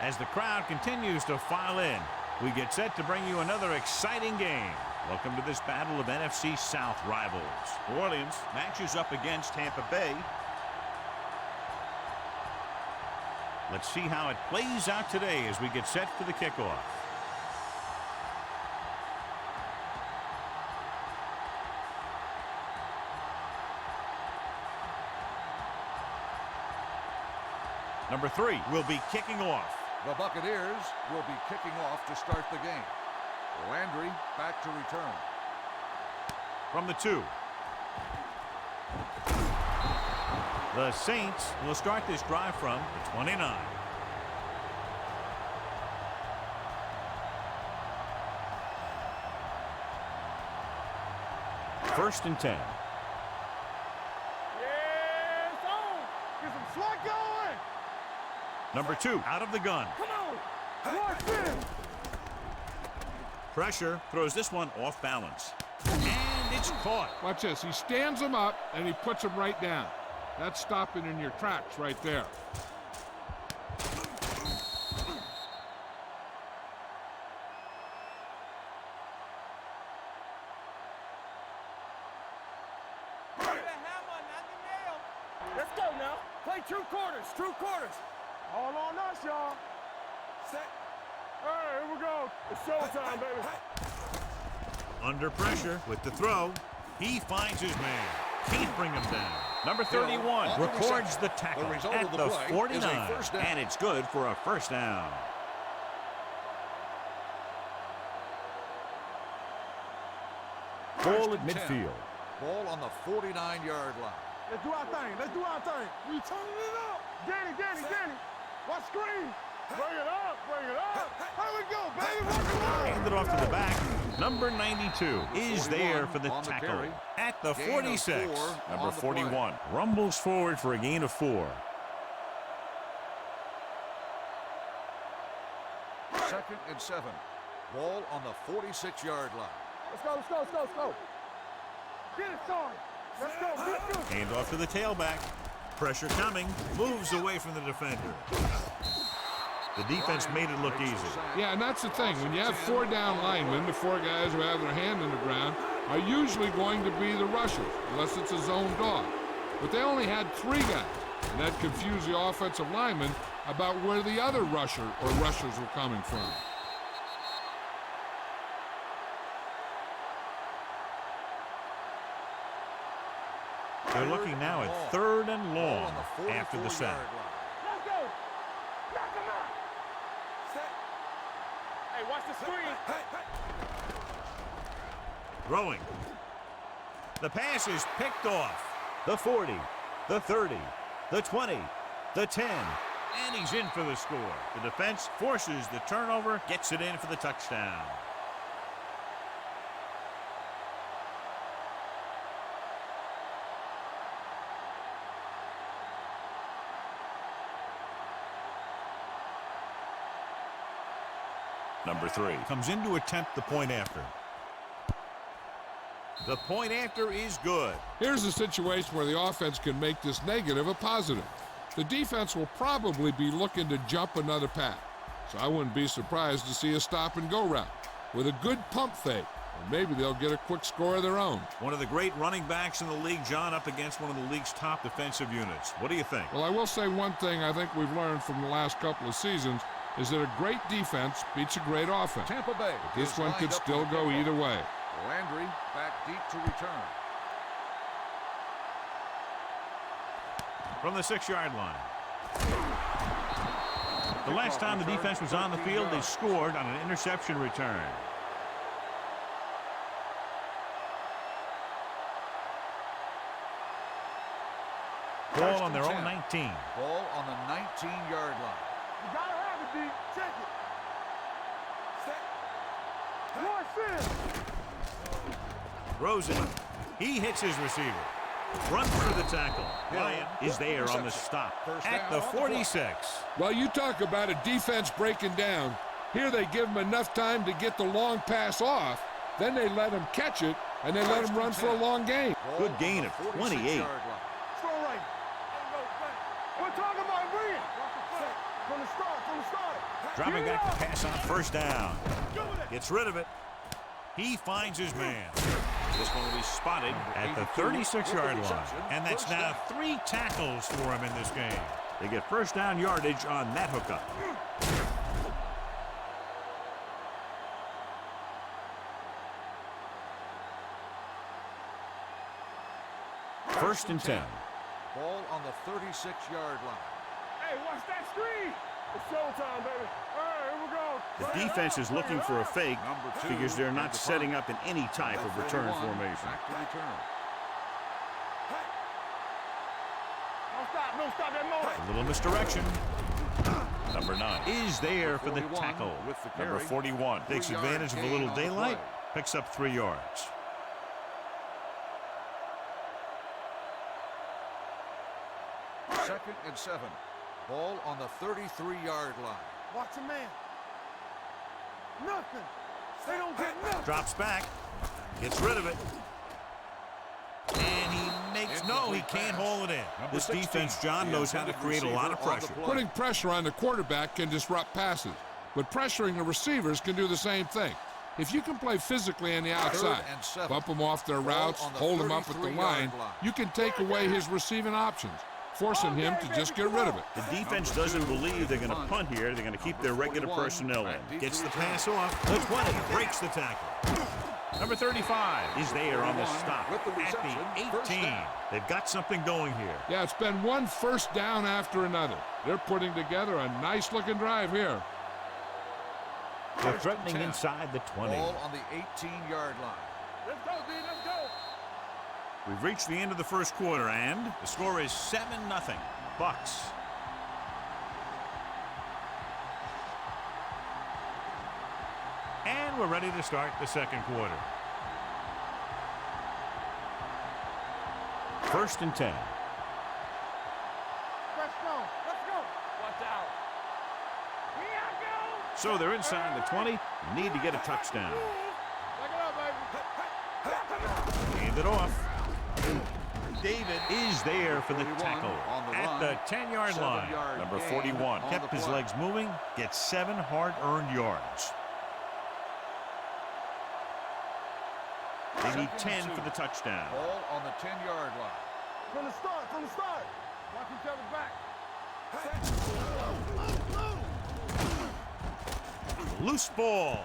As the crowd continues to file in, we get set to bring you another exciting game. Welcome to this battle of NFC South rivals. New Orleans matches up against Tampa Bay. Let's see how it plays out today as we get set for the kickoff. Number 3 will be kicking off. The Buccaneers will be kicking off to start the game. Landry back to return. From the 2. The Saints will start this drive from the 29. First and 10. Yes, on. Get some slot going. Number 2 out of the gun. Come on. Watch this. Pressure throws this one off balance. And it's caught. Watch this. He stands him up and he puts him right down. That's stopping in your tracks right there. Let's go now. Play true quarters. True quarters. All on us, y'all. Set. All right, here we go. It's showtime, baby. Under pressure with the throw. He finds his man. Can't bring him down. Number 31 records the tackle at the 49. And it's good for a first down. Ball at midfield. Ball on the 49-yard line. Let's do our thing. Let's do our thing. We turning it up. Danny. Watch screen. Bring it up. Here we go, baby. Work it out. Hand it off to the back. Number 92 is there for the tackle at the 46. Number 41 rumbles forward for a gain of 4. Second and 7. Ball on the 46-yard line. Let's go. Get it started. Let's go. Hand off to the tailback. Pressure coming. Moves away from the defender. The defense made it look easy. Yeah, and that's the thing. When you have 4 down linemen, the 4 guys who have their hand in the ground are usually going to be the rushers, unless it's a zone dog. But they only had 3 guys, and that confused the offensive linemen about where the other rusher or rushers were coming from. They're looking now at 3rd and long after the sack. Let's go. Knock him out. Hey, watch the screen. Throwing. The pass is picked off. The 40, the 30, the 20, the 10. And he's in for the score. The defense forces the turnover, gets it in for the touchdown. Number 3 comes in to attempt the point after. The point after is good. Here's a situation where the offense can make this negative a positive. The defense will probably be looking to jump another pass, so I wouldn't be surprised to see a stop-and-go route with a good pump fake, or maybe they'll get a quick score of their own. One of the great running backs in the league, John, up against one of the league's top defensive units. What do you think? Well, I will say one thing I think we've learned from the last couple of seasons is that a great defense beats a great offense. Tampa Bay. But this one could still go either way. Landry back deep to return. From the 6-yard line. The last time the defense was on the field, they scored on an interception return. Ball on their own 19. Ball on the 19-yard line. You gotta have it, D. Check it. Watch this. Throws it. He hits his receiver. Runs through the tackle. Ryan is there on the stop at the 46. Well, you talk about a defense breaking down. Here they give him enough time to get the long pass off. Then they let him catch it, and they let him run for a long gain. Good gain of 28. Throw right. We're talking about bringing. From the start. Dropping back to pass on first down. Gets rid of it. He finds his man. This one will be spotted at the 36-yard line. And that's now 3 tackles for him in this game. They get first down yardage on that hookup. First and 10. Ball on the 36-yard line. Hey, watch that screen. It's showtime, baby. All right, here we go. The defense is looking for a fake. Number 2 Figures they're not in the setting front. up in any type of return Number 41, formation. Back to return. Don't stop that moment. A little misdirection. Number 9 is there for the 41 tackle. with the Number carry. 41 takes 3-yard advantage of a gain little on the daylight, play. picks up 3 yards. Second and 7. Ball on the 33-yard line. Watch a man. Nothing. They don't get nothing. Drops back, gets rid of it. And he makes, no, he can't hold it in. This 16, defense, John, the knows how to intended create a lot of receiver on the pressure. play. Putting pressure on the quarterback can disrupt passes, but pressuring the receivers can do the same thing. If you can play physically on the outside, and 7. bump them off their Ball routes, on the hold them up at the 33-yard line, line. you can take away his receiving options, forcing him to just get rid of it. The defense doesn't believe they're going to punt here. They're going to keep their regular 41, personnel back in. deep Gets to the return. pass off. The 20 breaks the tackle. Number 35 is there on the 41 stop with the at reception, the first 18. down. They've got something going here. Yeah, it's been one first down after another. They're putting together a nice-looking drive here. They're threatening 10. inside the 20. Ball on the 18-yard line. Let's go, D. Let's go. We've reached the end of the first quarter, and the score is 7-0. Bucks. And we're ready to start the second quarter. First and 10. Let's go. Watch out. Here I go. So they're inside the 20. Need to get a touchdown. Check it out, baby. Hand it off. David is there for the 41 tackle on the at run. the 10-yard line. 7-yard Number gain 41 on kept the his play. legs moving, gets 7 hard-earned yards. They need 10 for the touchdown. Ball on the 10-yard line. From the start. Watch each other back. Loose ball.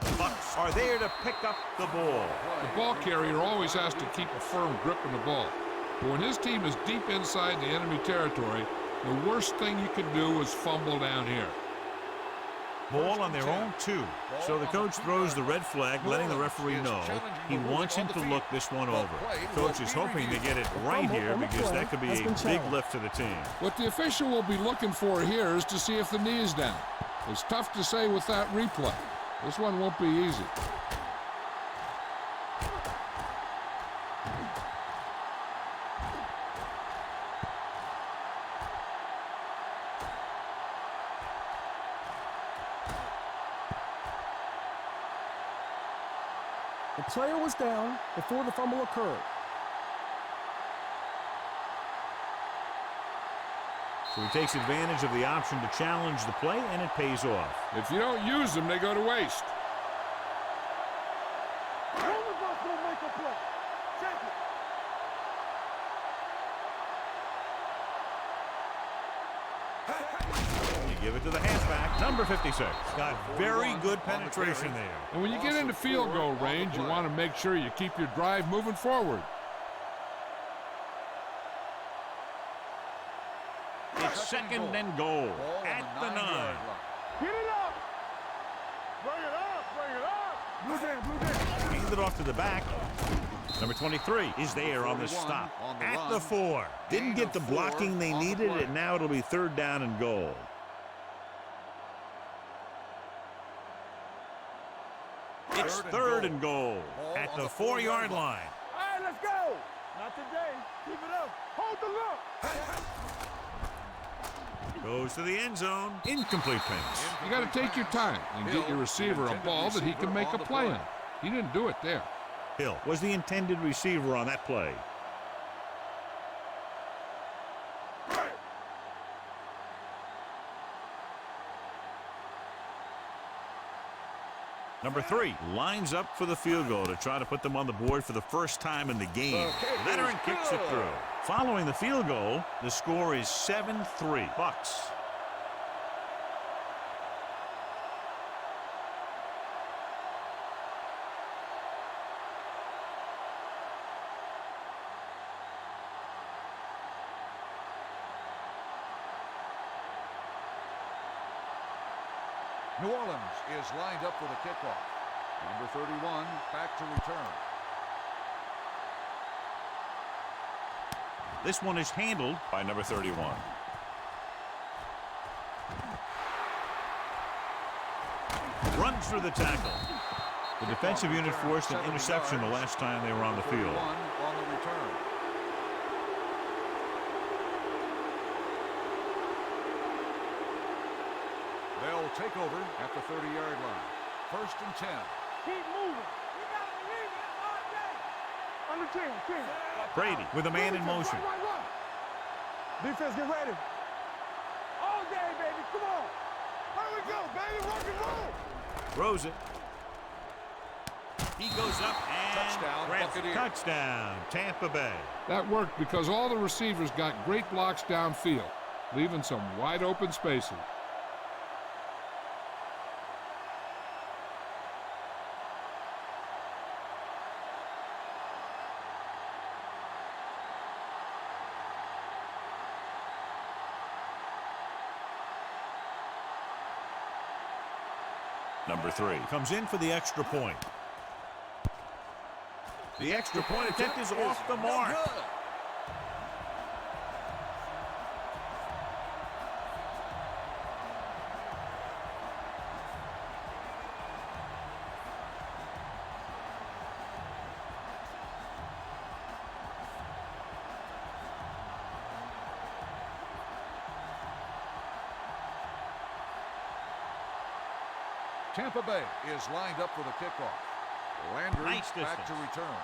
The Bucks are there to pick up the ball. The ball carrier always has to keep a firm grip on the ball. But when his team is deep inside the enemy territory, the worst thing you can do is fumble down here. Ball on their own 2. So the coach throws the red flag, letting the referee know he wants him to look this one over. Coach is hoping to get it right here because that could be a big lift to the team. What the official will be looking for here is to see if the knee is down. It's tough to say with that replay. This one won't be easy. The player was down before the fumble occurred. So he takes advantage of the option to challenge the play, and it pays off. If you don't use them, they go to waste. One of us gonna make a play. Check it. You give it to the halfback, number 56. Got very good penetration there. And when you get into field goal range, you want to make sure you keep your drive moving forward. It's second and goal Ball on at the 9. 9-yard line. Get it up. Bring it up. Blue down. Hand it off to the back. Number 23 is there on the 41 stop on the at run. the 4. Didn't Gain get of the 4 blocking they on the needed, play. and now it'll be third down and goal. It's third and goal Ball at on the the 4-yard 4-yard line. All right, let's go. Not today. Keep it up. Hold the look. Goes to the end zone. Incomplete pass. You got to take your time and get your receiver a ball that he can make a play on. He didn't do it there. Hill was the intended receiver on that play. Number 3 lines up for the field goal to try to put them on the board for the first time in the game. Veteran kicks it through. Following the field goal, the score is 7-3 Bucks. New Orleans is lined up for the kickoff. Number 31 back to return. This one is handled by number 31. Runs through the tackle. The defensive unit forced an interception the last time they were on the field. On the return. They'll take over at the 30-yard line. 1st and 10. Keep moving. We got to leave it all day. Under 10. Brady with a man in motion. Run. Defense, get ready. All day, baby. Come on. Here we go, baby. Rock and roll. Throws it. He goes up and Touchdown, grabs it. Buccaneers. Touchdown, Tampa Bay. That worked because all the receivers got great blocks downfield, leaving some wide open spaces. Number 3 comes in for the extra point. The extra point attempt is off the mark. Tampa Bay is lined up for the kickoff. Landry Nice back to distance. return.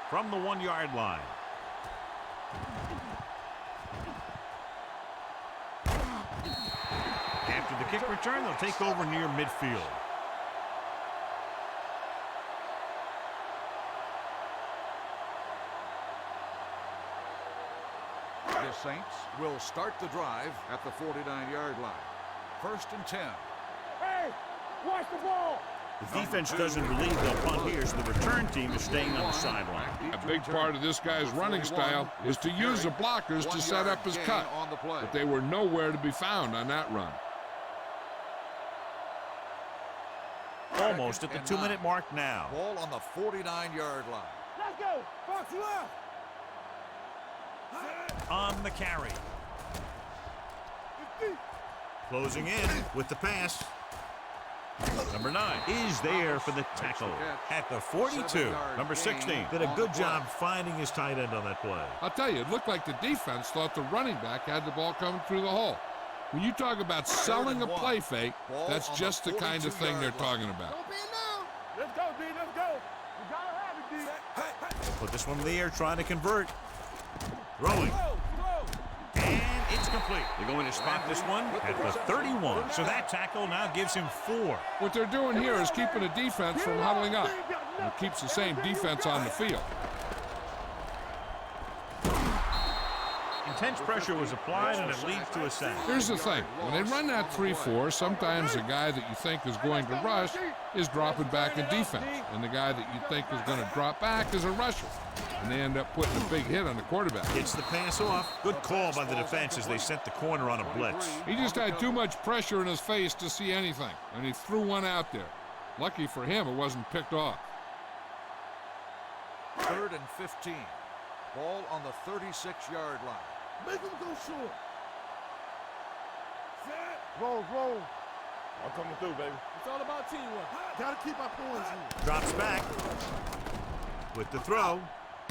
From the 1-yard line. After the kick return, they'll take over near midfield. The Saints will start the drive at the 49-yard line. 1st and 10. Hey, watch the ball. The defense doesn't believe they'll punt here, so the return team is staying on the sideline. A big part of this guy's running style is to use the blockers to set up his cut, but they were nowhere to be found on that run. Almost at the 2-minute mark now. Ball on the 49-yard line. Let's go. Fox left. On the carry. Closing in with the pass. Number 9 is there for the tackle at the 42. Number 16 did a good job finding his tight end on that play. I'll tell you, it looked like the defense thought the running back had the ball coming through the hole. When you talk about selling a play fake, that's just the kind of thing they're talking about. Don't be now. Let's go, D. Let's go. You gotta have it, D. Put this one in the air, trying to convert. Throwing. And it's complete. They're going to spot this one at the 31. So that tackle now gives him 4. What they're doing here is keeping the defense from huddling up. And it keeps the same defense on the field. Intense pressure was applied, and it leads to a sack. Here's the thing. When they run that 3-4, sometimes the guy that you think is going to rush is dropping back in defense. And the guy that you think is going to drop back is a rusher. And they end up putting a big hit on the quarterback. Gets the pass off. Good call by the defense as they sent the corner on a blitz. He just had too much pressure in his face to see anything. And he threw one out there. Lucky for him, it wasn't picked off. 3rd and 15. Ball on the 36-yard line. Make him go short. Roll. I'm coming through, baby. It's all about teamwork. Gotta keep our points in. Drops back with the throw.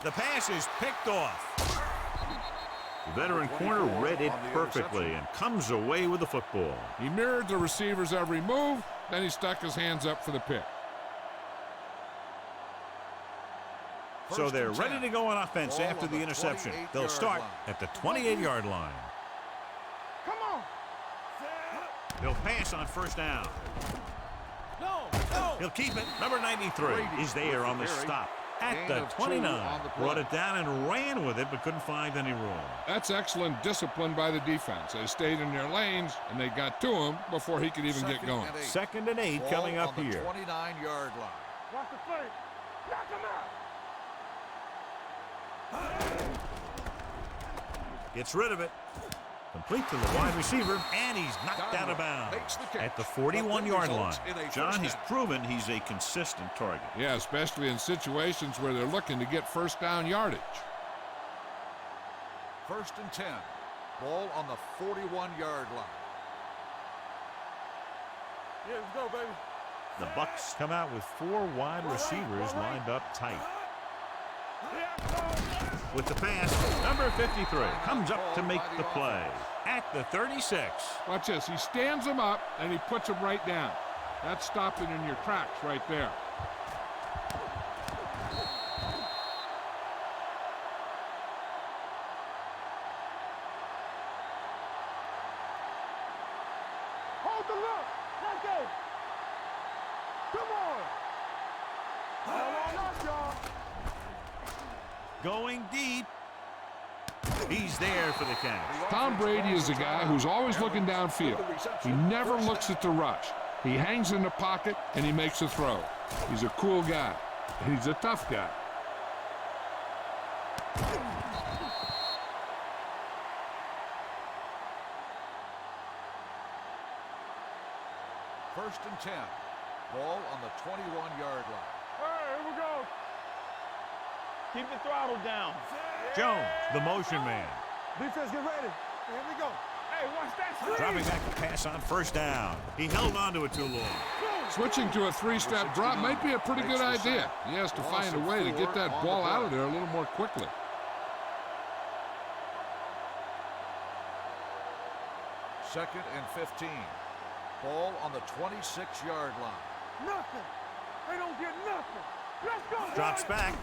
The pass is picked off. The veteran corner read it perfectly and comes away with the football. He mirrored the receiver's every move, then he stuck his hands up for the pick. So they're ready to go on offense after the interception. They'll start at the 28-yard line. Come on. He'll pass on first down. No. He'll keep it. Number 93 is there on the stop. At the 29, brought it down and ran with it, but couldn't find any room. That's excellent discipline by the defense. They stayed in their lanes, and they got to him before he could even get going. 2nd and 8 Ball coming up on the here. 29-yard line. Watch the play. Knock him out. Gets rid of it. Complete to the wide receiver, and he's knocked out of bounds at the 41-yard line. John has proven he's a consistent target. Yeah, especially in situations where they're looking to get first down yardage. 1st and 10. Ball on the 41-yard line. Yeah, let's go, baby. The Bucs come out with 4 wide receivers lined up tight. With the pass, number 53 comes up to make the play at the 36. Watch this. He stands him up, and he puts him right down. That's stopping in your tracks right there. Hold the look. Let's go. Come on. All on us, y'all. Going deep. He's there for the catch. Tom Brady is a guy who's always looking downfield. He never looks at the rush. He hangs in the pocket, and he makes a throw. He's a cool guy. He's a tough guy. First and 10. Ball on the 21-yard line. Hey, here we go. Keep the throttle down. Jones, the motion man. Defense, get ready. Here we go. Hey, watch that screen. Dropping back to pass on first down. He held on to it too long. Switching to a 3-step drop might be a pretty good idea. He has to find a way to get that ball out of there a little more quickly. Second and 15. Ball on the 26-yard line. Nothing. They don't get nothing. Let's go. Drops back.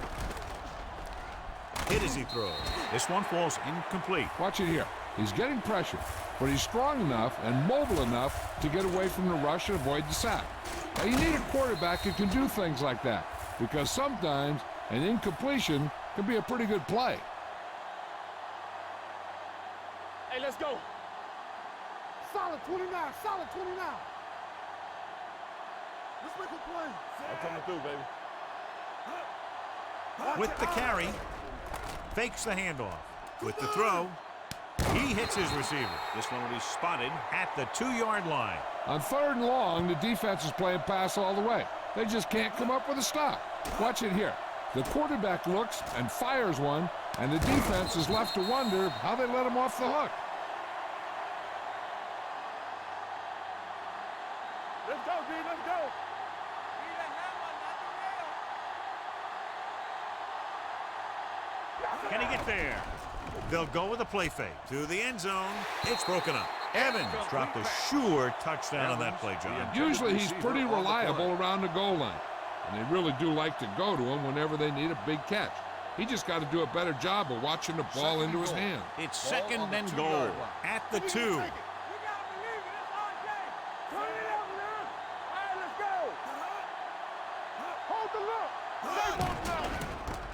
Hit as he throws. This one falls incomplete. Watch it here. He's getting pressure, but he's strong enough and mobile enough to get away from the rush and avoid the sack. Now, you need a quarterback who can do things like that, because sometimes an incompletion can be a pretty good play. Hey, let's go. Solid 29. Solid 29. Let's make a play. I'm coming through, baby. With the carry, fakes the handoff. With the throw, he hits his receiver. This one will be spotted at the 2-yard line. On 3rd and long, the defense is playing pass all the way. They just can't come up with a stop. Watch it here. The quarterback looks and fires one, and the defense is left to wonder how they let him off the hook. Let's go, D. Let's go. Can he get there? They'll go with a play fake to the end zone. It's broken up. Evans dropped a sure touchdown on that play, John. Usually he's pretty reliable around the goal line, and they really do like to go to him whenever they need a big catch. He just got to do a better job of watching the ball into his hand. It's 2nd and goal at the 2.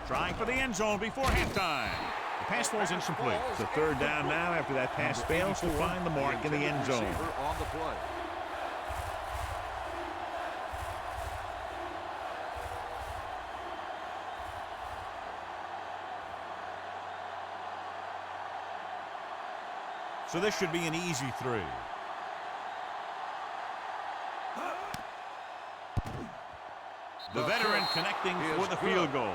Trying for the end zone before halftime. The pass falls incomplete. It's a 3rd down now after that pass fails to find the mark in the end zone. On the play. So this should be an easy 3. The veteran connecting for the field goal.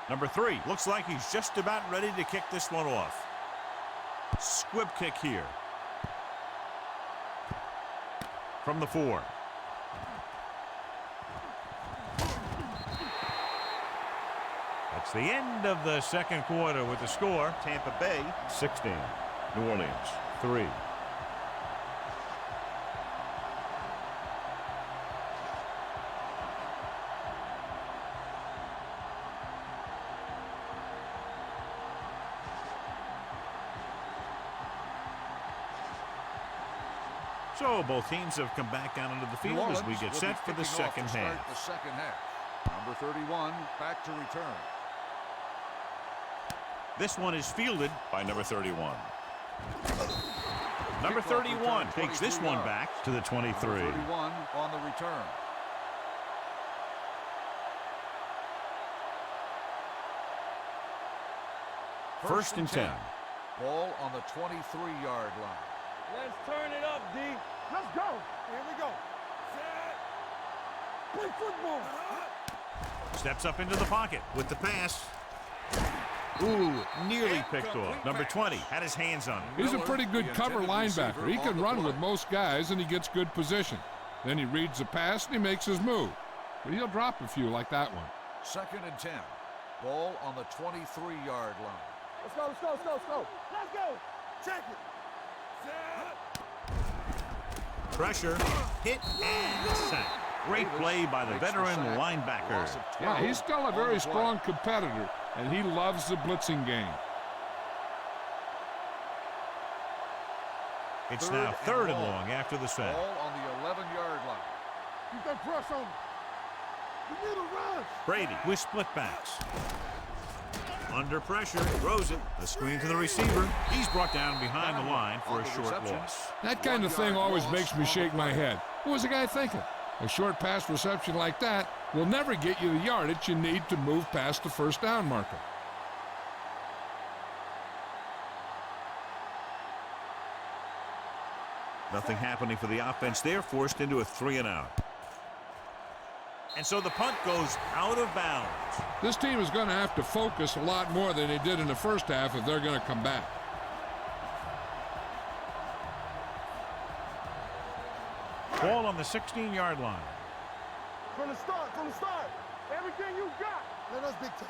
Number 3 looks like he's just about ready to kick this one off. Squib kick here. From the 4. A It's the end of the second quarter with the score. Tampa Bay 16. New Orleans 3. So both teams have come back down into the field as we get set for the second half. The second half. Number 31 back to return. This one is fielded by number 31. Number 31 takes this one back to the 23. 31 on the return. First and 10. Ball on the 23-yard line. Let's turn it up, D. Let's go. Here we go. Set. Play football. Steps up into the pocket with the pass. Ooh, nearly picked off. Number 20 had his hands on it. He's a pretty good cover linebacker. He can run with most guys, and he gets good position. Then he reads the pass, and he makes his move. But he'll drop a few like that one. Second and 10. Ball on the 23-yard line. Let's go, let's go, let's go, let's go. Let's go. Check it. Pressure, hit, and sack. Great play by the veteran linebacker. Yeah, he's still a very strong competitor, and he loves the blitzing game. It's now third and long after the sack. Ball on the 11-yard line. Keep that press on him. You need a rush. Brady with split backs. Under pressure, throws it. The screen to the receiver. He's brought down behind the line for a short loss. That kind of thing always makes me shake my head. What was the guy thinking? A short pass reception like that will never get you the yardage you need to move past the first down marker. Nothing happening for the offense there, forced into a 3-and-out. And so the punt goes out of bounds. This team is going to have to focus a lot more than they did in the first half if they're going to come back. Ball on the 16-yard line. From the start, everything you got. Let us big time.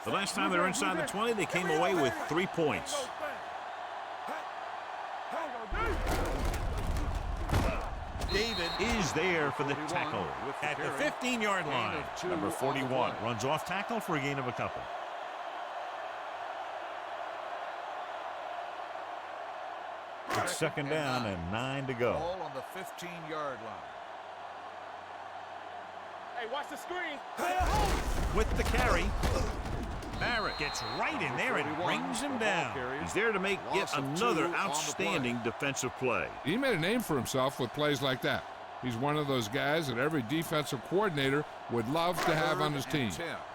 The last time they were inside the 20, they came away with 3 points. David is there for the tackle at the 15-yard line. Number 41 runs off tackle for a gain of a couple. It's second down and 9 to go. Ball on the 15-yard line. Hey, watch the screen. With the carry, Barrett gets right in there and brings him down. He's there to make yet another outstanding defensive play. He made a name for himself with plays like that. He's one of those guys that every defensive coordinator would love to have on his team.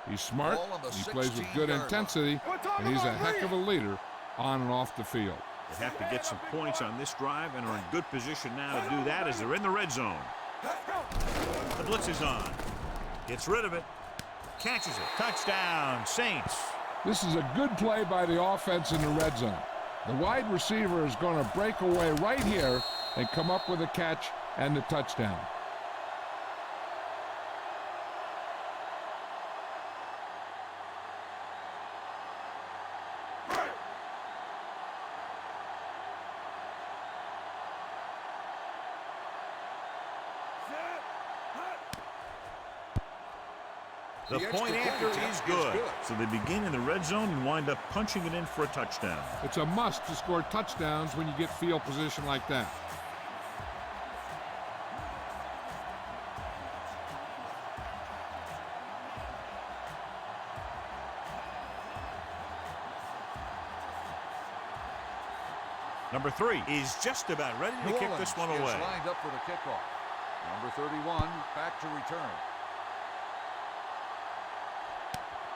He's smart, he plays with good intensity, and he's a heck of a leader on and off the field. They have to get some points on this drive and are in good position now to do that as they're in the red zone. The blitz is on. Gets rid of it. Catches it. Touchdown, Saints. This is a good play by the offense in the red zone. The wide receiver is going to break away right here and come up with a catch and the touchdown. The point after is good. So they begin in the red zone and wind up punching it in for a touchdown. It's a must to score touchdowns when you get field position like that. Number 3 is just about ready to kick this one away. Lined up for the kickoff. Number 31 back to return.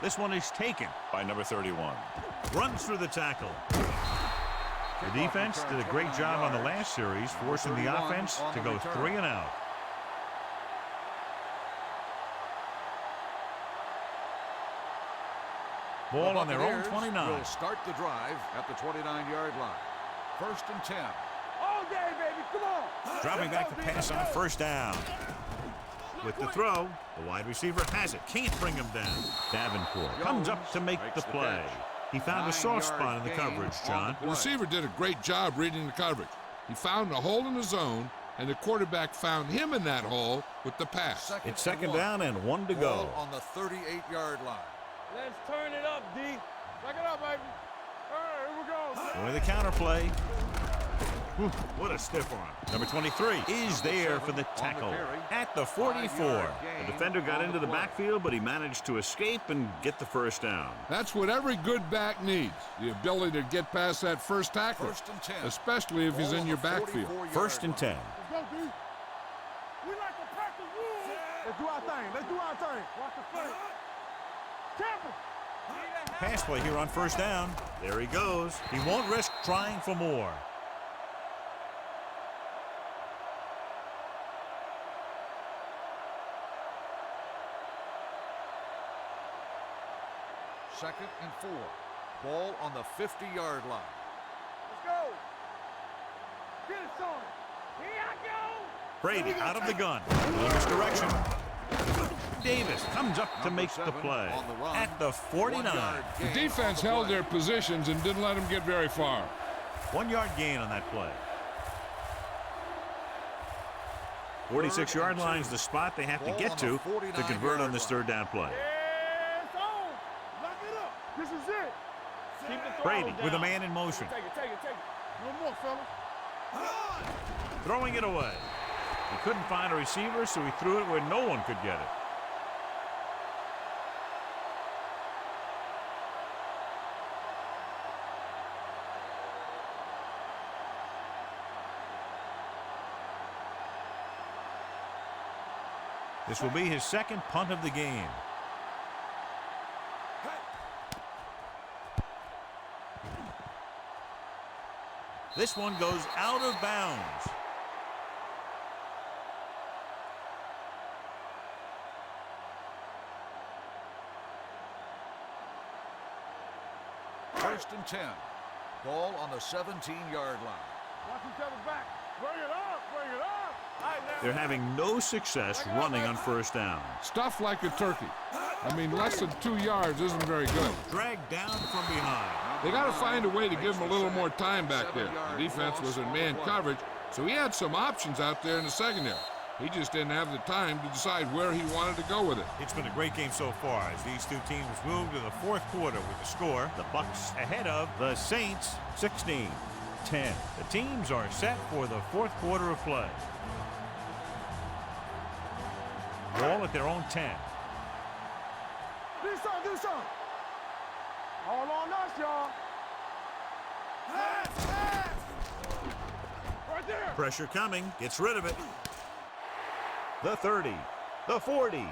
This one is taken by number 31. Runs through the tackle. The defense did a great job on the last series, forcing the offense to go 3-and-out. Ball on their own 29. Will start the drive at the 29-yard line. First and 10. All day, baby. Come on. Dropping back to pass on first down. With the throw, the wide receiver has it. Can't bring him down. Davenport comes up to make the play. He found a soft spot in the coverage, John. The receiver did a great job reading the coverage. He found a hole in the zone, and the quarterback found him in that hole with the pass. It's second down and 1 to go. On the 38-yard line. Let's turn it up, D. Back it up, baby. All right, here we go. Going the counter play. Whew, what a stiff arm. Number 23 is there for the tackle at the 44. The defender got into the backfield, but he managed to escape and get the first down. That's what every good back needs, the ability to get past that first tackle, especially if he's in your backfield. First and 10. Let's go, D. We like to practice rules. Let's do our thing. Let's do our thing. Watch the play. Careful. Pass play here on first down. There he goes. He won't risk trying for more. Second and 4. Ball on the 50-yard line. Let's go. Get it, son. Here I go. Brady out of the gun. Misdirection. Davis comes up to make the play at the 49. The defense held their positions and didn't let him get very far. 1 yard gain on that play. 46-yard line is the spot they have to get to convert on this third down play. It's on. Lock it up. This is it. Keep the throw Brady down. with a man in motion. Take it. One more, fella. Throwing it away. He couldn't find a receiver, so he threw it where no one could get it. This will be his second punt of the game. This one goes out of bounds. First and 10. Ball on the 17-yard line. Watch each other back. Bring it up. All right, now. They're having no success running on first down. Stuff like a turkey. I mean, less than 2 yards isn't very good. Dragged down from behind. They got to find a way to give him a little more time back there. The defense was in man coverage, so he had some options out there in the secondary. He just didn't have the time to decide where he wanted to go with it. It's been a great game so far as these two teams move to the fourth quarter with the score. The Bucs ahead of the Saints 16-10. The teams are set for the fourth quarter of play. Ball at their own 10. Do something. All on us, y'all. Right there. Pressure coming. Gets rid of it. The 30. The 40.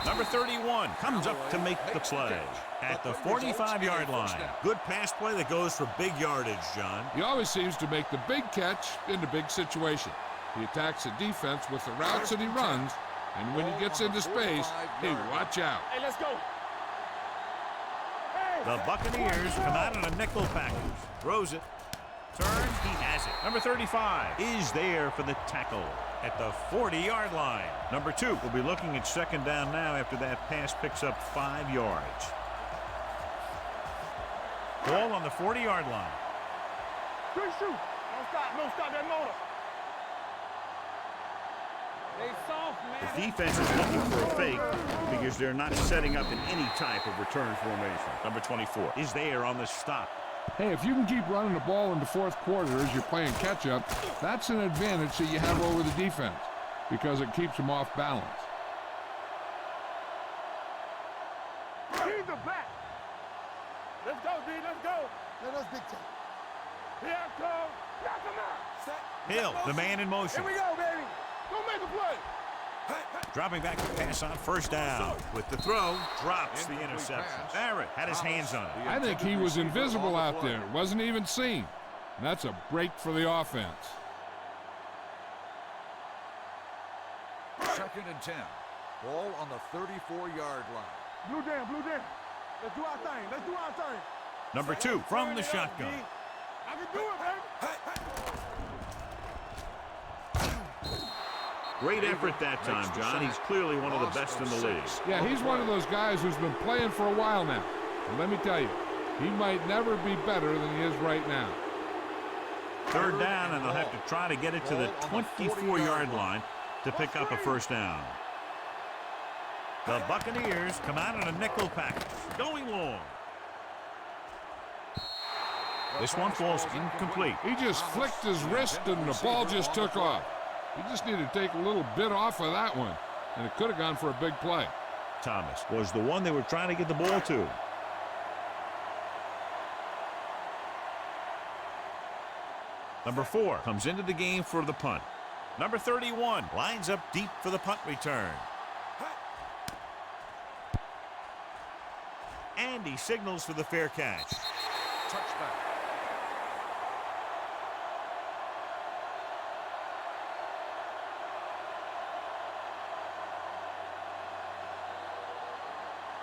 Number 31 comes up to make the play at the 45-yard line. Good pass play that goes for big yardage, John. He always seems to make the big catch in the big situation. He attacks the defense with the routes that he runs, and when he gets into space, hey, watch out. Hey, let's go. The Buccaneers come out in a nickel package. Throws it. Turns. He has it. Number 35 is there for the tackle at the 40-yard line. Number 2 will be looking at second down now after that pass picks up 5 yards. Ball on the 40-yard line. Good shoot. Don't stop that motor. They soft, man. The defense is looking for a fake because they're not setting up in any type of return formation. Number 24 is there on the stop. Hey, if you can keep running the ball in the fourth quarter as you're playing catch-up, that's an advantage that you have over the defense because it keeps them off balance. He's the back. Let's go, D. Let's go. Let us big time. Here I come. Knock him out. Set. Hill, the man in motion. Here we go, baby. Go make a play. Dropping back to pass on first down. With the throw, drops the interception. Barrett had his hands on it. I think he was invisible out there. Wasn't even seen. And that's a break for the offense. Second and 10. Ball on the 34-yard line. Blue down. Let's do our thing. Number 2 from the shotgun. I can do it, baby. Great effort that time, John. He's clearly one of the best in the league. Yeah, he's one of those guys who's been playing for a while now. And let me tell you, he might never be better than he is right now. Third down, and they'll have to try to get it to the 24-yard line to pick up a first down. The Buccaneers come out in a nickel package, going long. This one falls incomplete. He just flicked his wrist and the ball just took off. He just needed to take a little bit off of that one, and it could have gone for a big play. Thomas was the one they were trying to get the ball to. Number 4 comes into the game for the punt. Number 31 lines up deep for the punt return. And he signals for the fair catch. Touchback.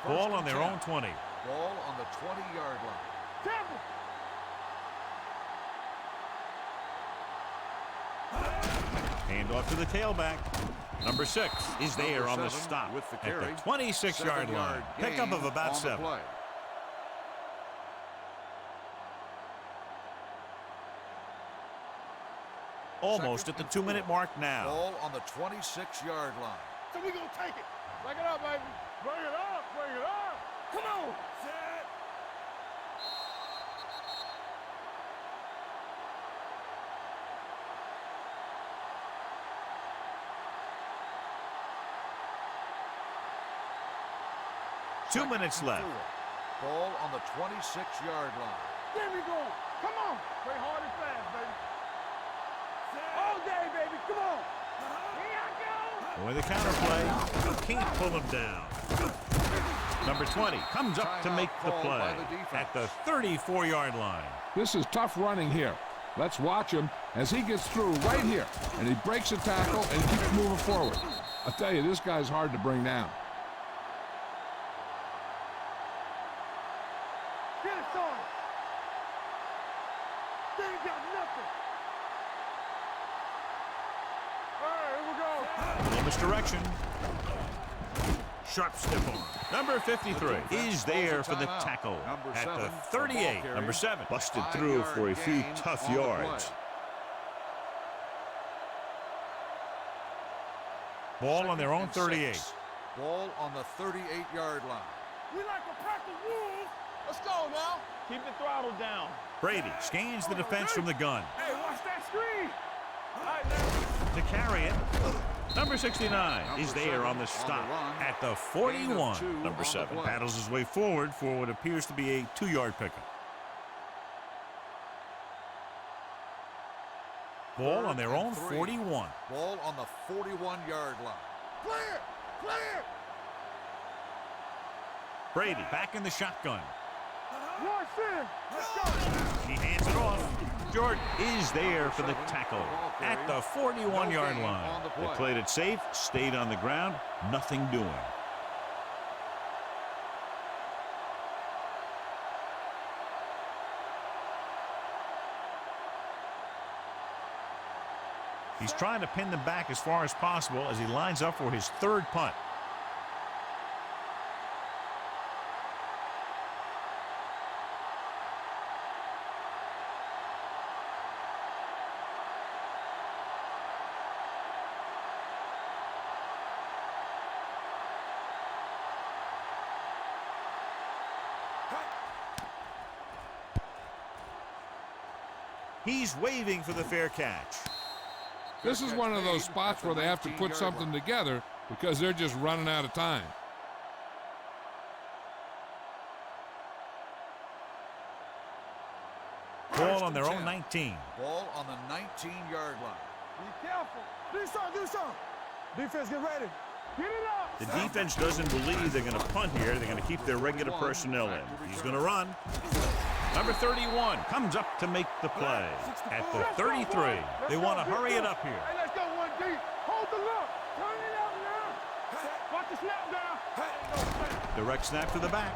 Ball on their own 20. Ball on the 20-yard line. Temple. Hand off to the tailback. Number 6 is there on the stop with the at carry. the 26-yard line. Pickup of about 7. Play. Almost at the 2-minute mark now. Ball on the 26-yard line. So we gonna take it. Bring it up, baby. Bring it up. Bring it up. Come on. Set. Two minutes left. Ball on the 26-yard line. There we go. Come on. Play hard and fast, baby. All day, baby. Come on. Here I go. With the counterplay, can't pull him down. Number 20 comes up to make the play at the 34-yard line. This is tough running here. Let's watch him as he gets through right here, and he breaks a tackle and keeps moving forward. I'll tell you, this guy's hard to bring down. Get it started. They ain't got nothing. All right, here we go. Little misdirection. Sharp stiff arm. Number 53 is there for the tackle at the 38. Number 7 busted through for a few tough yards. Ball on their own 38. Ball on the 38-yard line. We like to practice rules. Let's go now. Keep the throttle down. Brady scans the defense from the gun. Hey, watch that screen. All right, now. To carry it, number 69 is there on the stop at the 41. Number 7 paddles his way forward for what appears to be a 2-yard pickup. Ball on their own 41. Ball on the 41-yard line. Clear. Clear. Brady back in the shotgun. Watch this. Let's go. He hands it off. Jordan is there for the tackle at the 41-yard line. They played it safe, stayed on the ground, nothing doing. He's trying to pin them back as far as possible as he lines up for his 3rd punt. He's waving for the fair catch. This is one of those spots where they have to put something together because they're just running out of time. Ball on their own 19. Ball on the 19-yard line. Be careful. Do something. Do something. Defense, get ready. Get it up. The defense doesn't believe they're going to punt here. They're going to keep their regular personnel in. He's going to run. Number 31 comes up to make the play at the 33. They want to hurry it up here. Hey, let's go one deep. Hold the look. Turn it up now. Watch the snap down. Direct snap to the back.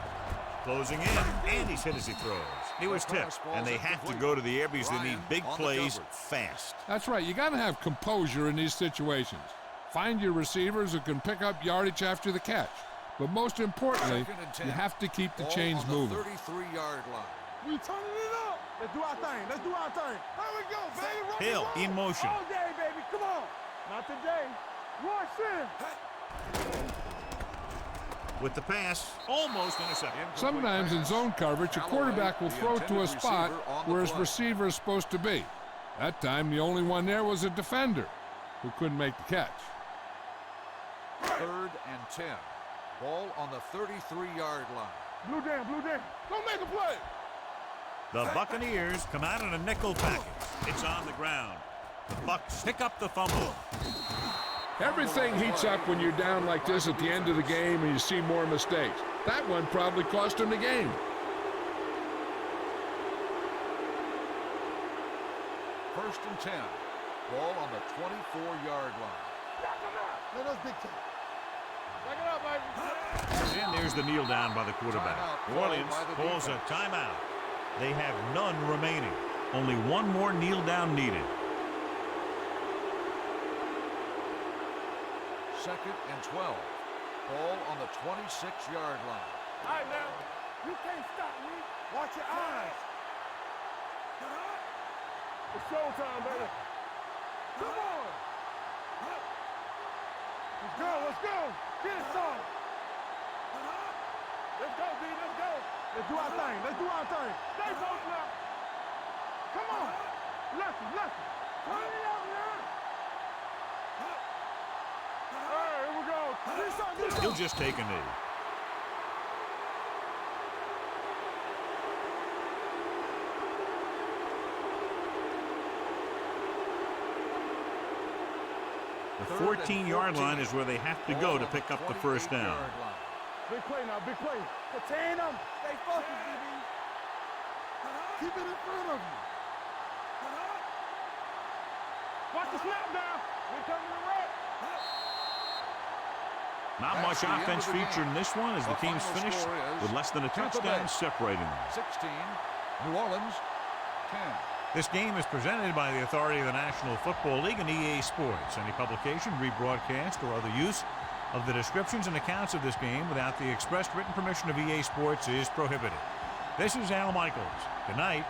Closing in, and he's hit as he throws. He was tipped, and they have to go to the air because they need big plays fast. That's right. You got to have composure in these situations. Find your receivers who can pick up yardage after the catch. But most importantly, you have to keep the chains moving. 33-yard line. We turning it up. Let's do our thing. Let's do our thing. Here we go, baby. Rock Hill and roll. in motion. All day, baby. Come on. Not today. Rush in. With the pass, almost intercepted. Sometimes in zone coverage, a quarterback will throw to a spot where his receiver is supposed to be. That time, the only one there was a defender who couldn't make the catch. 3rd and 10. Ball on the 33-yard line. Blue down, blue down. Don't make a play. The Buccaneers come out in a nickel package. It's on the ground. The Bucs pick up the fumble. Everything heats up when you're down like this at the end of the game and you see more mistakes. That one probably cost him the game. 1st and 10. Ball on the 24-yard line. Let us big time. Back it up, baby. And there's the kneel down by the quarterback. Timeout New Orleans called by the calls a defense. timeout. They have none remaining. Only one more kneel down needed. 2nd and 12. Ball on the 26-yard line. All right, now. You can't stop me. Watch your eyes. It's showtime, baby. Come on. Let's go, let's go. Get it started. Let's go, B, let's go. Let's do our thing, let's do our thing. Stay posted up. Come on. Lefty, lefty. Turn it up now. All right, here we go. Do something. He'll just take a knee. The 14-yard line is where they have to go to pick up the first down. Big play now, big play. Contain them. Stay focused, DB. Keep it in front of you. Watch the snap down. We're coming to the right. Not much offense featured in this one as the teams finish with less than a touchdown separating them. 16, New Orleans, 10. This game is presented by the authority of the National Football League and EA Sports. Any publication, rebroadcast, or other use of the descriptions and accounts of this game without the expressed written permission of EA Sports is prohibited. This is Al Michaels. Good night.